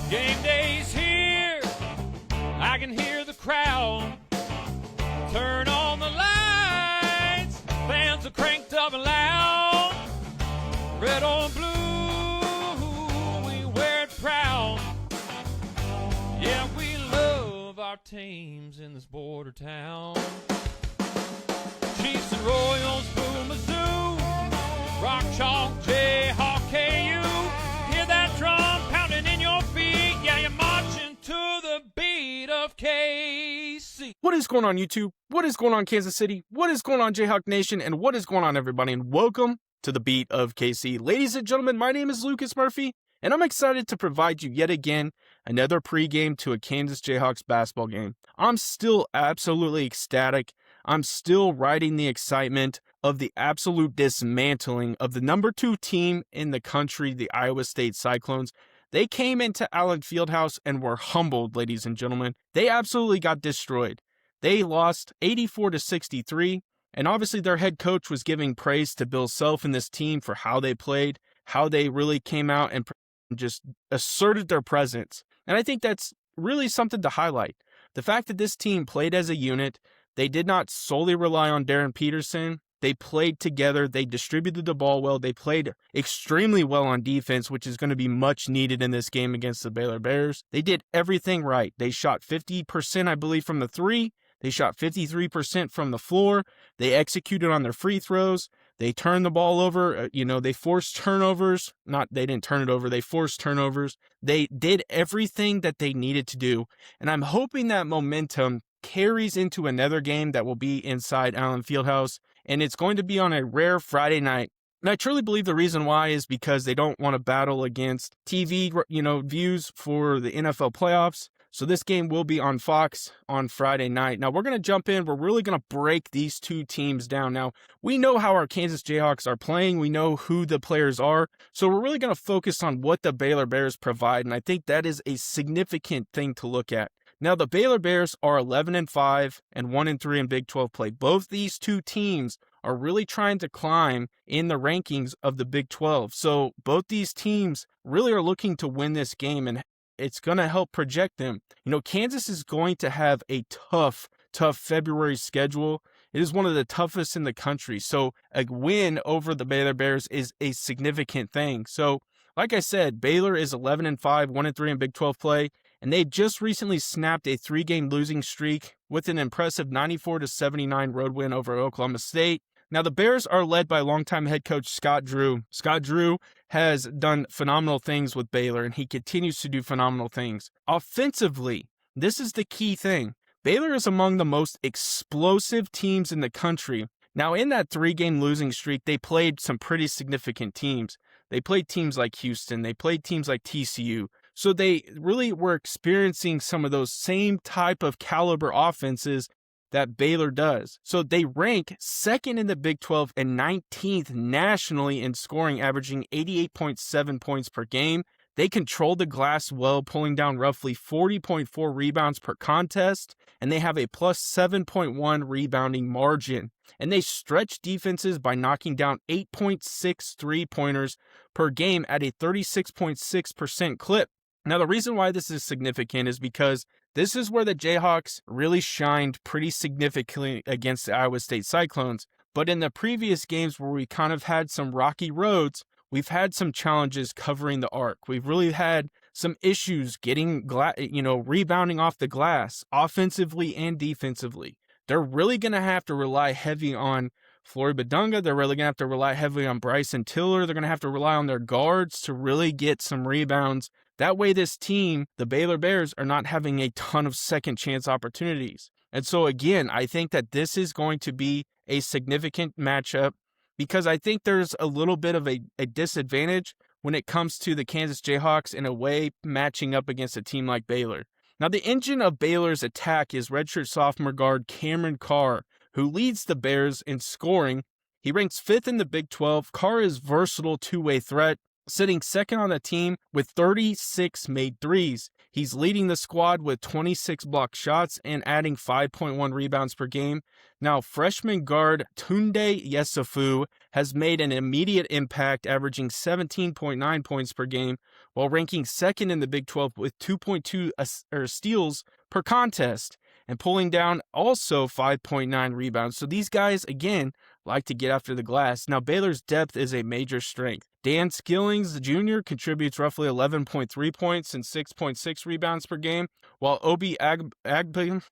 Game day's here, I can hear the crowd. Turn on the lights, fans are cranked up and loud. Red or blue, we wear it proud. Yeah, we love our teams in this border town. Chiefs and Royals, Boo Mizzou, Rock Chalk, Jayhawk, KU. Hear that drum pounding in your feet. Yeah, you're marching to the beat of KC. What is going on, YouTube? What is going on, Kansas City? What is going on, Jayhawk Nation? And what is going on, everybody? And welcome to the beat of KC. Ladies and gentlemen, my name is Lucas Murphy, and I'm excited to provide you yet again another pregame to a Kansas Jayhawks basketball game. I'm still absolutely ecstatic. I'm still riding the excitement of the absolute dismantling of the number 2 team in the country, the Iowa State Cyclones. They came into Allen Fieldhouse and were humbled, ladies and gentlemen. They absolutely got destroyed. They lost 84-63, and obviously their head coach was giving praise to Bill Self and this team for how they played, how they really came out and just asserted their presence. And I think that's really something to highlight. The fact that this team played as a unit, they did not solely rely on Darren Peterson. They played together. They distributed the ball well. They played extremely well on defense, which is going to be much needed in this game against the Baylor Bears. They did everything right. They shot 50%, I believe, from the 3. They shot 53% from the floor. They executed on their free throws. They turned the ball over. They forced turnovers. They didn't turn it over. They forced turnovers. They did everything that they needed to do. And I'm hoping that momentum carries into another game that will be inside Allen Fieldhouse. And it's going to be on a rare Friday night. And I truly believe the reason why is because they don't want to battle against TV, views for the NFL playoffs. So this game will be on Fox on Friday night. Now, we're going to jump in. We're really going to break these two teams down. Now, we know how our Kansas Jayhawks are playing. We know who the players are. So we're really going to focus on what the Baylor Bears provide. And I think that is a significant thing to look at. Now, the Baylor Bears are 11-5 and 1-3 in Big 12 play. Both these two teams are really trying to climb in the rankings of the Big 12. So both these teams really are looking to win this game, and it's going to help project them. Kansas is going to have a tough February schedule. It is one of the toughest in the country. So a win over the Baylor Bears is a significant thing. So like I said, Baylor is 11-5, 1-3 in Big 12 play. And they just recently snapped a 3-game losing streak with an impressive 94-79 road win over Oklahoma State. Now, the Bears are led by longtime head coach Scott Drew. Scott Drew has done phenomenal things with Baylor, and he continues to do phenomenal things. Offensively, this is the key thing. Baylor is among the most explosive teams in the country. Now, in that 3-game losing streak, they played some pretty significant teams. They played teams like Houston. They played teams like TCU. So they really were experiencing some of those same type of caliber offenses that Baylor does. So they rank 2nd in the Big 12 and 19th nationally in scoring, averaging 88.7 points per game. They control the glass well, pulling down roughly 40.4 rebounds per contest, and they have a plus 7.1 rebounding margin. And they stretch defenses by knocking down 8.6 three-pointers per game at a 36.6% clip. Now, the reason why this is significant is because this is where the Jayhawks really shined pretty significantly against the Iowa State Cyclones. But in the previous games where we kind of had some rocky roads, we've had some challenges covering the arc. We've really had some issues getting, rebounding off the glass, offensively and defensively. They're really going to have to rely heavy on Flory Badunga. They're really going to have to rely heavily on Bryson Tiller. They're going to have to rely on their guards to really get some rebounds. That way, this team, the Baylor Bears, are not having a ton of second chance opportunities. And so, again, I think that this is going to be a significant matchup because I think there's a little bit of a disadvantage when it comes to the Kansas Jayhawks in a way matching up against a team like Baylor. Now, the engine of Baylor's attack is redshirt sophomore guard Cameron Carr, who leads the Bears in scoring. He ranks 5th in the Big 12. Carr is versatile two-way threat. sitting second on the team with 36 made threes. He's leading the squad with 26 blocked shots and adding 5.1 rebounds per game. Now, freshman guard Tunde Yesufu has made an immediate impact, averaging 17.9 points per game, while ranking second in the Big 12 with 2.2 steals per contest, and pulling down also 5.9 rebounds. So these guys, again, like to get after the glass. Now, Baylor's depth is a major strength. Dan Skillings Jr. contributes roughly 11.3 points and 6.6 rebounds per game, while Obi Agbim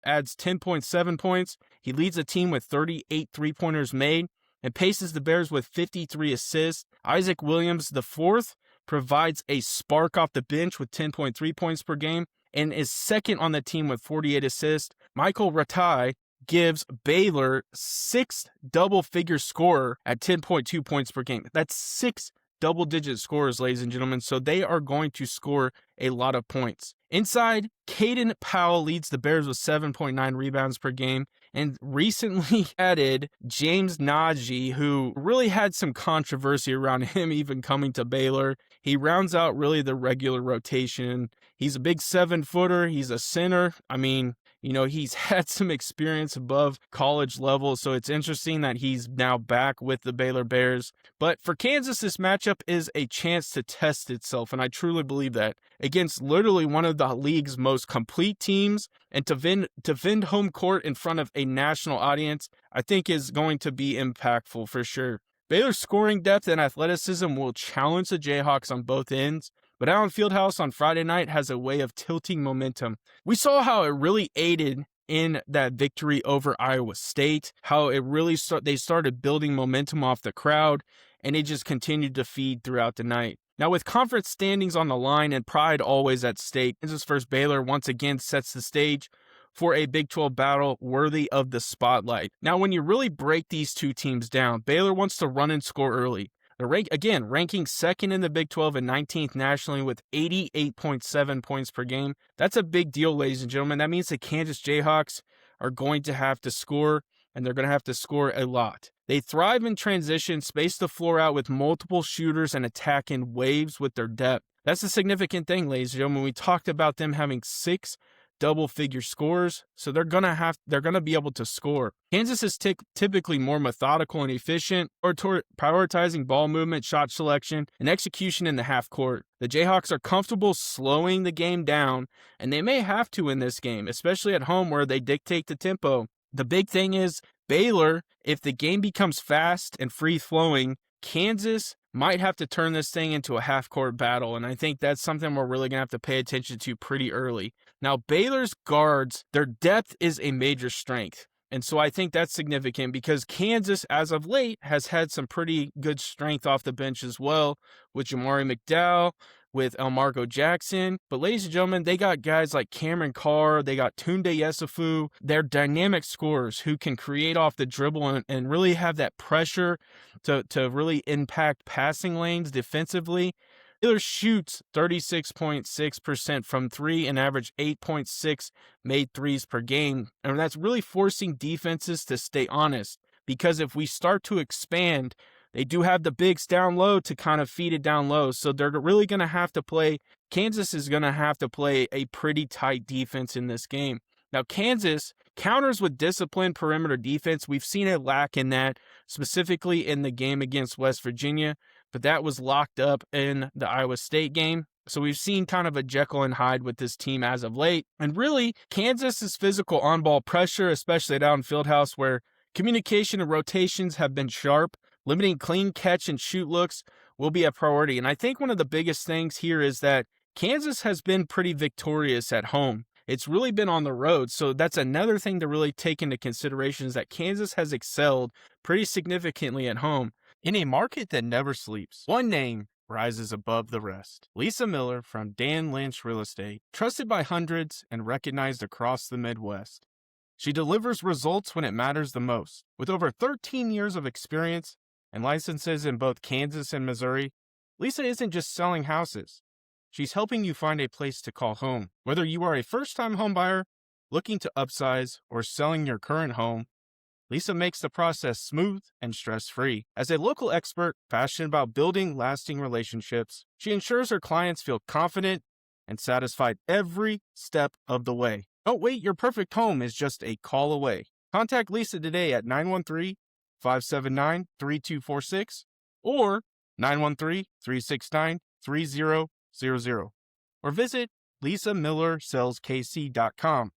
adds 10.7 points. He leads the team with 38 three-pointers made and paces the Bears with 53 assists. Isaac Williams IV provides a spark off the bench with 10.3 points per game and is second on the team with 48 assists. Michael Ratai gives Baylor sixth double-figure scorer at 10.2 points per game. That's 6 double-digit scorers, ladies and gentlemen, so they are going to score a lot of points. Inside, Caden Powell leads the Bears with 7.9 rebounds per game, and recently added James Najee, who really had some controversy around him even coming to Baylor. He rounds out really the regular rotation. He's a big 7-footer. He's a center. I mean, you know, he's had some experience above college level, so it's interesting that he's now back with the Baylor Bears. But for Kansas, this matchup is a chance to test itself, and I truly believe that, against literally one of the league's most complete teams, and to vend home court in front of a national audience, I think is going to be impactful for sure. Baylor's scoring depth and athleticism will challenge the Jayhawks on both ends, but Allen Fieldhouse on Friday night has a way of tilting momentum. We saw how it really aided in that victory over Iowa State, how it really they started building momentum off the crowd, and it just continued to feed throughout the night. Now, with conference standings on the line and pride always at stake, Kansas vs. Baylor once again sets the stage for a Big 12 battle worthy of the spotlight. Now, when you really break these two teams down, Baylor wants to run and score early. They're ranking second in the Big 12 and 19th nationally with 88.7 points per game. That's a big deal, ladies and gentlemen. That means the Kansas Jayhawks are going to have to score, and they're going to have to score a lot. They thrive in transition, space the floor out with multiple shooters, and attack in waves with their depth. That's a significant thing, ladies and gentlemen. We talked about them having 6 double-figure scores, so they're gonna be able to score. Kansas is typically more methodical and efficient, or prioritizing ball movement, shot selection, and execution in the half court. The Jayhawks are comfortable slowing the game down, and they may have to in this game, especially at home where they dictate the tempo. The big thing is Baylor, if the game becomes fast and free-flowing, Kansas might have to turn this thing into a half-court battle, and I think that's something we're really going to have to pay attention to pretty early. Now, Baylor's guards, their depth is a major strength, and so I think that's significant because Kansas, as of late, has had some pretty good strength off the bench as well, with Jamari McDowell, with Elmarco Jackson. But ladies and gentlemen, they got guys like Cameron Carr, they got Tunde Yesufu. They're dynamic scorers who can create off the dribble and really have that pressure to really impact passing lanes defensively. Baylor shoots 36.6% from 3 and average 8.6 made threes per game. And that's really forcing defenses to stay honest, because if we start to expand, they do have the bigs down low to kind of feed it down low. So they're really going to have to play. Kansas is going to have to play a pretty tight defense in this game. Now, Kansas counters with disciplined perimeter defense. We've seen a lack in that, specifically in the game against West Virginia, but that was locked up in the Iowa State game. So we've seen kind of a Jekyll and Hyde with this team as of late. And really, Kansas's physical on-ball pressure, especially at Allen Fieldhouse, where communication and rotations have been sharp, limiting clean catch and shoot looks will be a priority. And I think one of the biggest things here is that Kansas has been pretty victorious at home. It's really been on the road. So that's another thing to really take into consideration, is that Kansas has excelled pretty significantly at home. In a market that never sleeps, one name rises above the rest. Lisa Miller from Dan Lynch Real Estate, trusted by hundreds and recognized across the Midwest. She delivers results when it matters the most. With over 13 years of experience and licenses in both Kansas and Missouri, Lisa isn't just selling houses. She's helping you find a place to call home. Whether you are a first-time home buyer, looking to upsize, or selling your current home, Lisa makes the process smooth and stress-free. As a local expert passionate about building lasting relationships, she ensures her clients feel confident and satisfied every step of the way. Don't wait, your perfect home is just a call away. Contact Lisa today at 913-579-3246 or 913-369-3000 or visit lisamillersaleskc.com.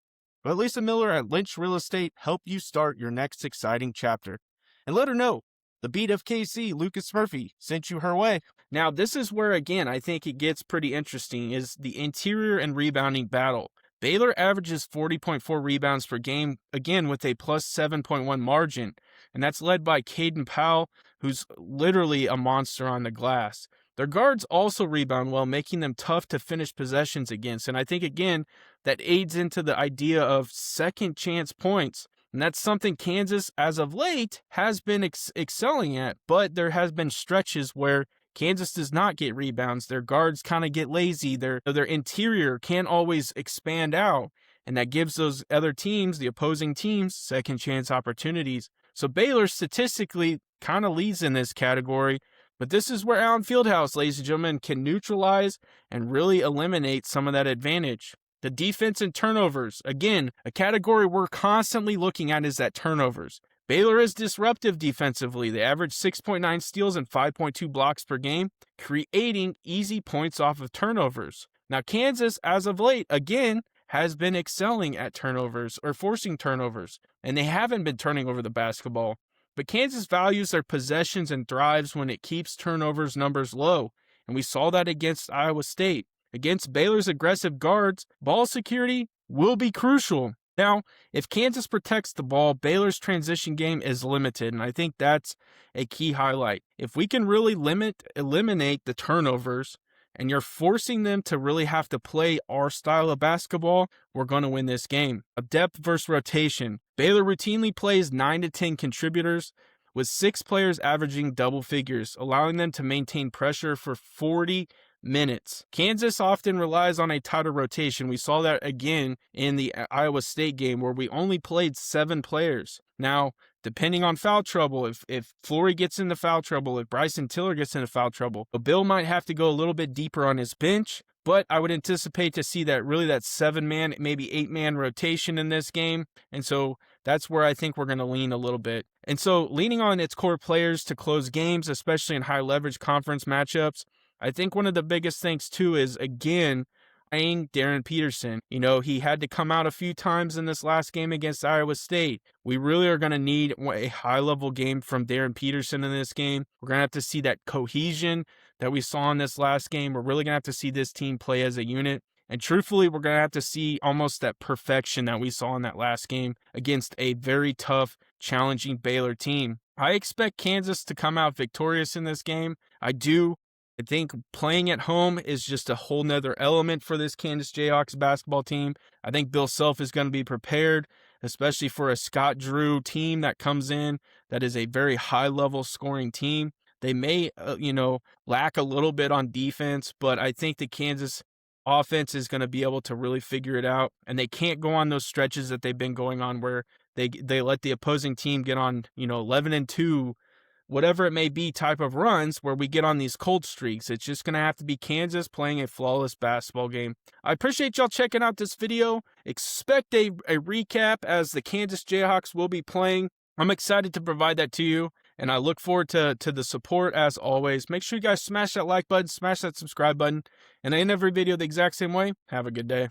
Let Lisa Miller at Lynch Real Estate help you start your next exciting chapter. And let her know the beat of KC, Lucas Murphy, sent you her way. Now, this is where, again, I think it gets pretty interesting, is the interior and rebounding battle. Baylor averages 40.4 rebounds per game, again, with a plus 7.1 margin. And that's led by Caden Powell, who's literally a monster on the glass. Their guards also rebound well, making them tough to finish possessions against. And I think, again, that aids into the idea of second chance points. And that's something Kansas, as of late, has been excelling at. But there has been stretches where Kansas does not get rebounds. Their guards kind of get lazy. Their interior can't always expand out. And that gives those other teams, the opposing teams, second chance opportunities. So Baylor statistically kind of leads in this category. But this is where Allen Fieldhouse, ladies and gentlemen, can neutralize and really eliminate some of that advantage. The defense and turnovers. Again, a category we're constantly looking at is that turnovers. Baylor is disruptive defensively. They average 6.9 steals and 5.2 blocks per game, creating easy points off of turnovers. Now, Kansas, as of late, again, has been excelling at turnovers or forcing turnovers, and they haven't been turning over the basketball. But Kansas values their possessions and thrives when it keeps turnovers numbers low, and we saw that against Iowa State. Against Baylor's aggressive guards, ball security will be crucial. Now, if Kansas protects the ball, Baylor's transition game is limited, and I think that's a key highlight. If we can really eliminate the turnovers, and you're forcing them to really have to play our style of basketball, we're going to win this game. A depth versus rotation. Baylor routinely plays 9 to 10 contributors, with 6 players averaging double figures, allowing them to maintain pressure for 40 minutes. Kansas often relies on a tighter rotation. We saw that again in the Iowa State game where we only played 7 players. Now, depending on foul trouble, if Flory gets into foul trouble, if Bryson Tiller gets into foul trouble, Bill might have to go a little bit deeper on his bench, but I would anticipate to see that 7-man, maybe 8-man rotation in this game. And so that's where I think we're going to lean a little bit. And so leaning on its core players to close games, especially in high leverage conference matchups, I think one of the biggest things too is, again, playing Darren Peterson. You know, he had to come out a few times in this last game against Iowa State. We really are going to need a high-level game from Darren Peterson in this game. We're going to have to see that cohesion that we saw in this last game. We're really going to have to see this team play as a unit. And truthfully, we're going to have to see almost that perfection that we saw in that last game against a very tough, challenging Baylor team. I expect Kansas to come out victorious in this game. I do. I think playing at home is just a whole nother element for this Kansas Jayhawks basketball team. I think Bill Self is going to be prepared, especially for a Scott Drew team that comes in that is a very high-level scoring team. They may, lack a little bit on defense, but I think the Kansas offense is going to be able to really figure it out, and they can't go on those stretches that they've been going on where they let the opposing team get on, 11-2, whatever it may be, type of runs where we get on these cold streaks. It's just going to have to be Kansas playing a flawless basketball game. I appreciate y'all checking out this video. Expect a recap as the Kansas Jayhawks will be playing. I'm excited to provide that to you, and I look forward to the support as always. Make sure you guys smash that like button, smash that subscribe button, and I end every video the exact same way. Have a good day.